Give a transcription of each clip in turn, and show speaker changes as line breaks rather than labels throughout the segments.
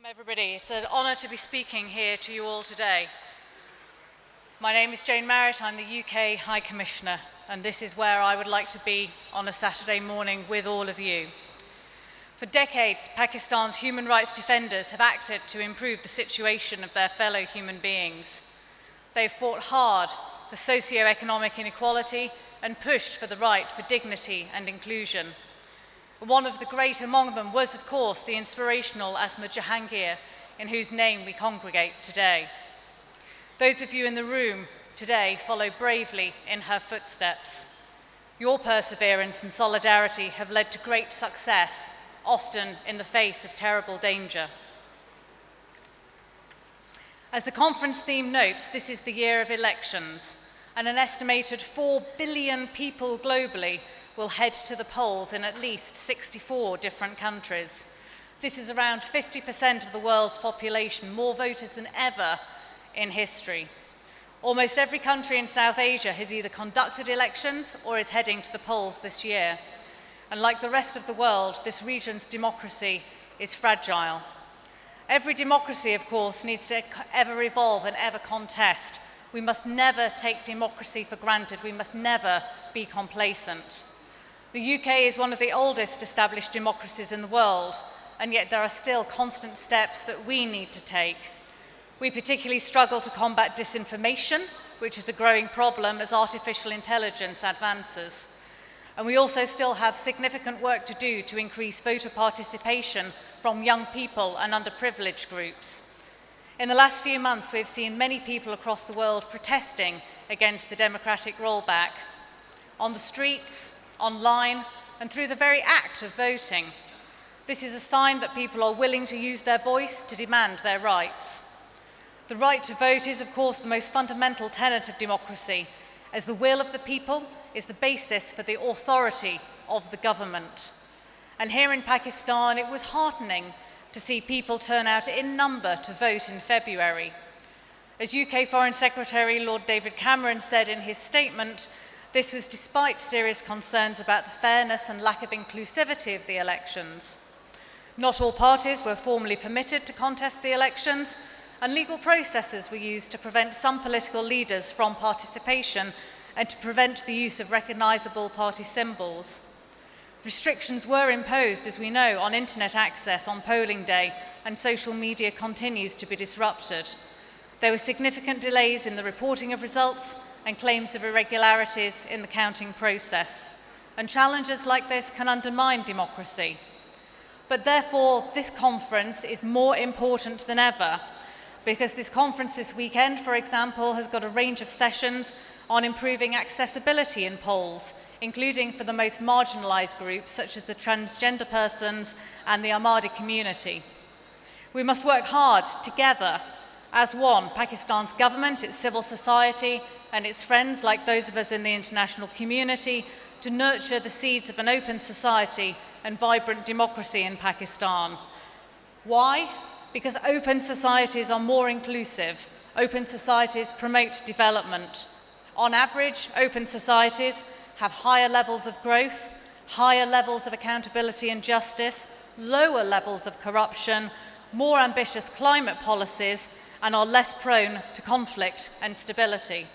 Welcome everybody. It's an honour to be speaking here to you all today. My name is Jane Marriott, I'm the UK High Commissioner, and this is where I would like to be on a Saturday morning with all of you. For decades, Pakistan's human rights defenders have acted to improve the situation of their fellow human beings. They've fought hard for socio-economic inequality and pushed for the right for dignity and inclusion. One of the great among them was, of course, the inspirational Asma Jahangir, in whose name we congregate today. Those of you in the room today follow bravely in her footsteps. Your perseverance and solidarity have led to great success, often in the face of terrible danger. As the conference theme notes, this is the year of elections, and an estimated 4 billion people globally will head to the polls in at least 64 different countries. This is around 50% of the world's population, more voters than ever in history. Almost every country in South Asia has either conducted elections or is heading to the polls this year. And like the rest of the world, this region's democracy is fragile. Every democracy, of course, needs to ever evolve and ever contest. We must never take democracy for granted. We must never be complacent. The UK is one of the oldest established democracies in the world, and yet there are still constant steps that we need to take. We particularly struggle to combat disinformation, which is a growing problem as artificial intelligence advances. And we also still have significant work to do to increase voter participation from young people and underprivileged groups. In the last few months, we've seen many people across the world protesting against the democratic rollback. On the streets, online, and through the very act of voting. This is a sign that people are willing to use their voice to demand their rights. The right to vote is, of course, the most fundamental tenet of democracy, as the will of the people is the basis for the authority of the government. And here in Pakistan, it was heartening to see people turn out in number to vote in February. As UK Foreign Secretary Lord David Cameron said in his statement, this was despite serious concerns about the fairness and lack of inclusivity of the elections. Not all parties were formally permitted to contest the elections, and legal processes were used to prevent some political leaders from participation and to prevent the use of recognisable party symbols. Restrictions were imposed, as we know, on internet access on polling day, and social media continues to be disrupted. There were significant delays in the reporting of results and claims of irregularities in the counting process. And challenges like this can undermine democracy. But therefore, this conference is more important than ever, because this conference this weekend, for example, has got a range of sessions on improving accessibility in polls, including for the most marginalised groups, such as the transgender persons and the Ahmadi community. We must work hard together as one, Pakistan's government, its civil society, and its friends, like those of us in the international community, to nurture the seeds of an open society and vibrant democracy in Pakistan. Why? Because open societies are more inclusive. Open societies promote development. On average, open societies have higher levels of growth, higher levels of accountability and justice, lower levels of corruption, more ambitious climate policies, and are less prone to conflict and stability.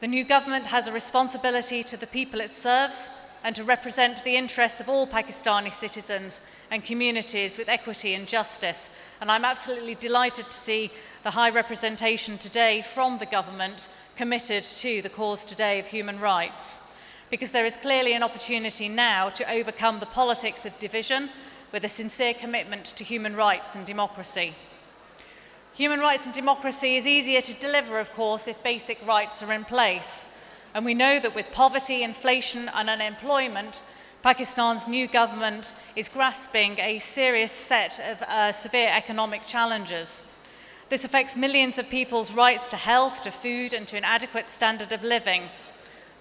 The new government has a responsibility to the people it serves and to represent the interests of all Pakistani citizens and communities with equity and justice. And I'm absolutely delighted to see the high representation today from the government committed to the cause today of human rights, because there is clearly an opportunity now to overcome the politics of division with a sincere commitment to human rights and democracy. Human rights and democracy is easier to deliver, of course, if basic rights are in place. And we know that with poverty, inflation and unemployment, Pakistan's new government is grasping a serious set of severe economic challenges. This affects millions of people's rights to health, to food and to an adequate standard of living.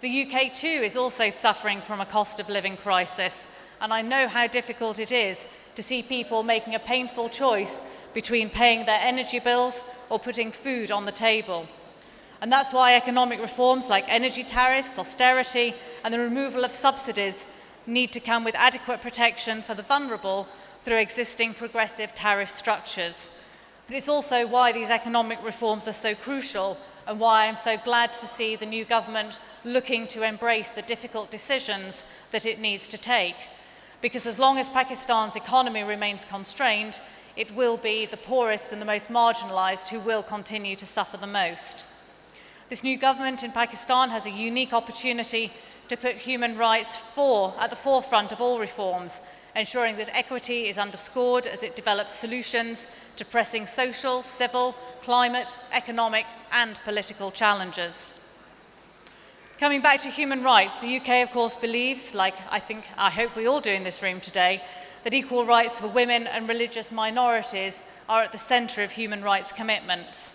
The UK too is also suffering from a cost of living crisis, and I know how difficult it is to see people making a painful choice between paying their energy bills or putting food on the table. And that's why economic reforms like energy tariffs, austerity, and the removal of subsidies need to come with adequate protection for the vulnerable, through existing progressive tariff structures. But it's also why these economic reforms are so crucial and why I'm so glad to see the new government looking to embrace the difficult decisions that it needs to take. Because as long as Pakistan's economy remains constrained, it will be the poorest and the most marginalised who will continue to suffer the most. This new government in Pakistan has a unique opportunity to put human rights at the forefront of all reforms, ensuring that equity is underscored as it develops solutions to pressing social, civil, climate, economic and political challenges. Coming back to human rights, the UK of course believes, like I hope we all do in this room today, that equal rights for women and religious minorities are at the centre of human rights commitments.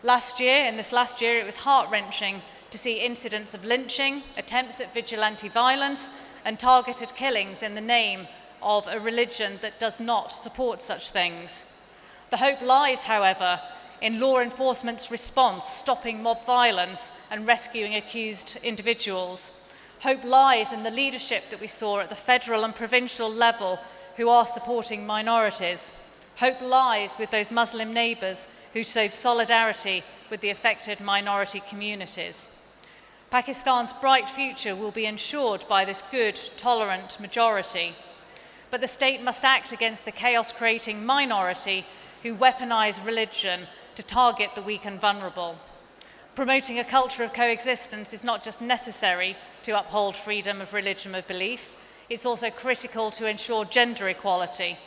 In this last year, it was heart-wrenching to see incidents of lynching, attempts at vigilante violence, and targeted killings in the name of a religion that does not support such things. The hope lies, however, in law enforcement's response, stopping mob violence and rescuing accused individuals. Hope lies in the leadership that we saw at the federal and provincial level who are supporting minorities. Hope lies with those Muslim neighbours who showed solidarity with the affected minority communities. Pakistan's bright future will be ensured by this good, tolerant majority. But the state must act against the chaos-creating minority who weaponise religion to target the weak and vulnerable. Promoting a culture of coexistence is not just necessary to uphold freedom of religion of belief, it's also critical to ensure gender equality.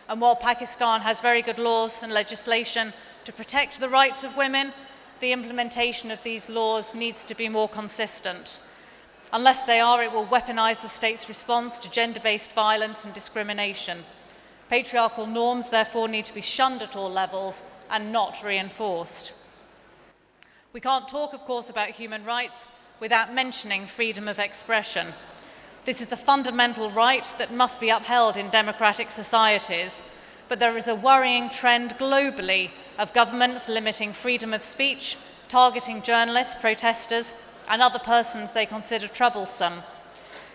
And while Pakistan has very good laws and legislation to protect the rights of women, the implementation of these laws needs to be more consistent. Unless they are, it will weaponise the state's response to gender-based violence and discrimination. Patriarchal norms therefore need to be shunned at all levels and not reinforced. We can't talk, of course, about human rights without mentioning freedom of expression. This is a fundamental right that must be upheld in democratic societies, but there is a worrying trend globally of governments limiting freedom of speech, targeting journalists, protesters, and other persons they consider troublesome.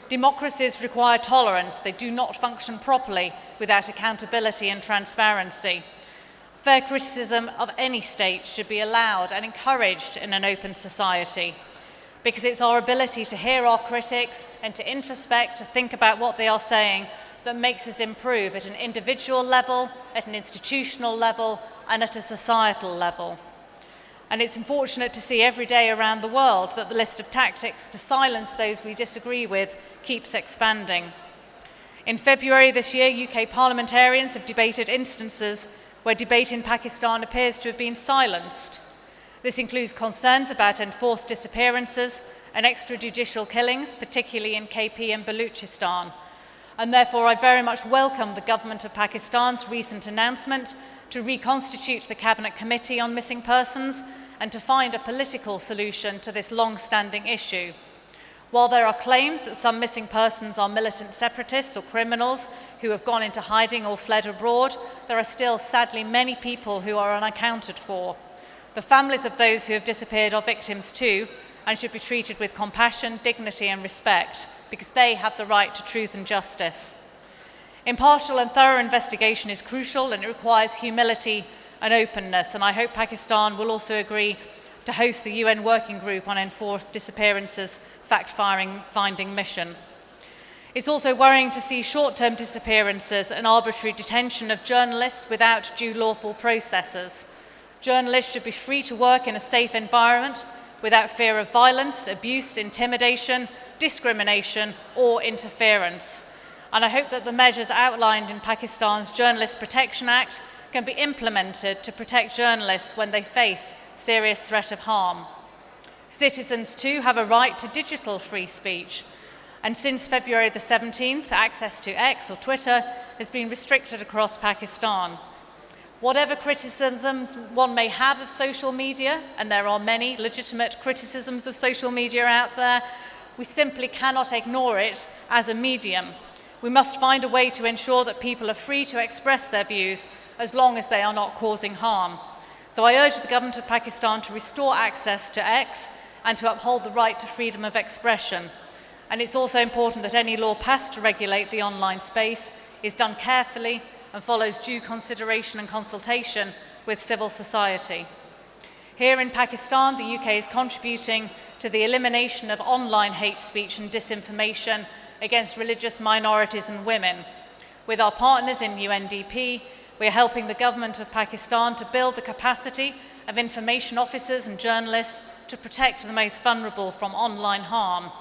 Democracies require tolerance. They do not function properly without accountability and transparency. Fair criticism of any state should be allowed and encouraged in an open society, because it's our ability to hear our critics and to introspect, to think about what they are saying, that makes us improve at an individual level, at an institutional level, and at a societal level. And it's unfortunate to see every day around the world that the list of tactics to silence those we disagree with keeps expanding. In February this year, UK parliamentarians have debated instances where debate in Pakistan appears to have been silenced. This includes concerns about enforced disappearances and extrajudicial killings, particularly in KP and Baluchistan. And therefore, I very much welcome the government of Pakistan's recent announcement to reconstitute the Cabinet Committee on Missing Persons and to find a political solution to this long-standing issue. While there are claims that some missing persons are militant separatists or criminals who have gone into hiding or fled abroad, there are still, sadly, many people who are unaccounted for. The families of those who have disappeared are victims too, and should be treated with compassion, dignity and respect, because they have the right to truth and justice. Impartial and thorough investigation is crucial, and it requires humility and openness, and I hope Pakistan will also agree to host the UN Working Group on Enforced Disappearances fact-finding mission. It's also worrying to see short-term disappearances and arbitrary detention of journalists without due lawful processes. Journalists should be free to work in a safe environment without fear of violence, abuse, intimidation, discrimination or interference. And I hope that the measures outlined in Pakistan's Journalist Protection Act can be implemented to protect journalists when they face serious threat of harm. Citizens too have a right to digital free speech, and since February the 17th, access to X or Twitter has been restricted across Pakistan. Whatever criticisms one may have of social media, and there are many legitimate criticisms of social media out there, we simply cannot ignore it as a medium. We must find a way to ensure that people are free to express their views as long as they are not causing harm. So I urge the government of Pakistan to restore access to X and to uphold the right to freedom of expression. And it's also important that any law passed to regulate the online space is done carefully and follows due consideration and consultation with civil society. Here in Pakistan, the UK is contributing to the elimination of online hate speech and disinformation against religious minorities and women. With our partners in UNDP, we are helping the government of Pakistan to build the capacity of information officers and journalists to protect the most vulnerable from online harm.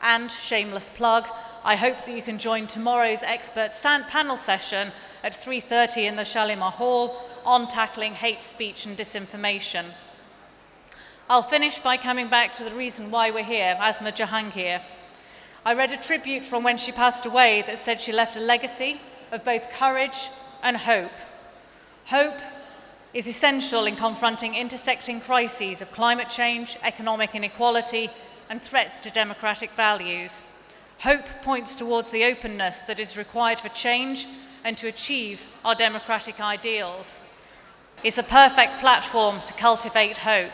And, shameless plug, I hope that you can join tomorrow's expert panel session at 3:30 in the Shalimar Hall on tackling hate speech and disinformation. I'll finish by coming back to the reason why we're here, Asma Jahangir. I read a tribute from when she passed away that said she left a legacy of both courage and hope. Hope is essential in confronting intersecting crises of climate change, economic inequality, and threats to democratic values. Hope points towards the openness that is required for change and to achieve our democratic ideals. It's a perfect platform to cultivate hope.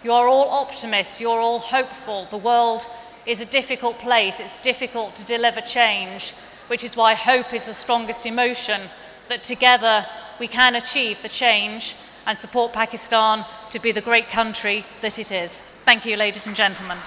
You are all optimists, you're all hopeful. The world is a difficult place, it's difficult to deliver change, which is why hope is the strongest emotion, that together we can achieve the change and support Pakistan to be the great country that it is. Thank you, ladies and gentlemen.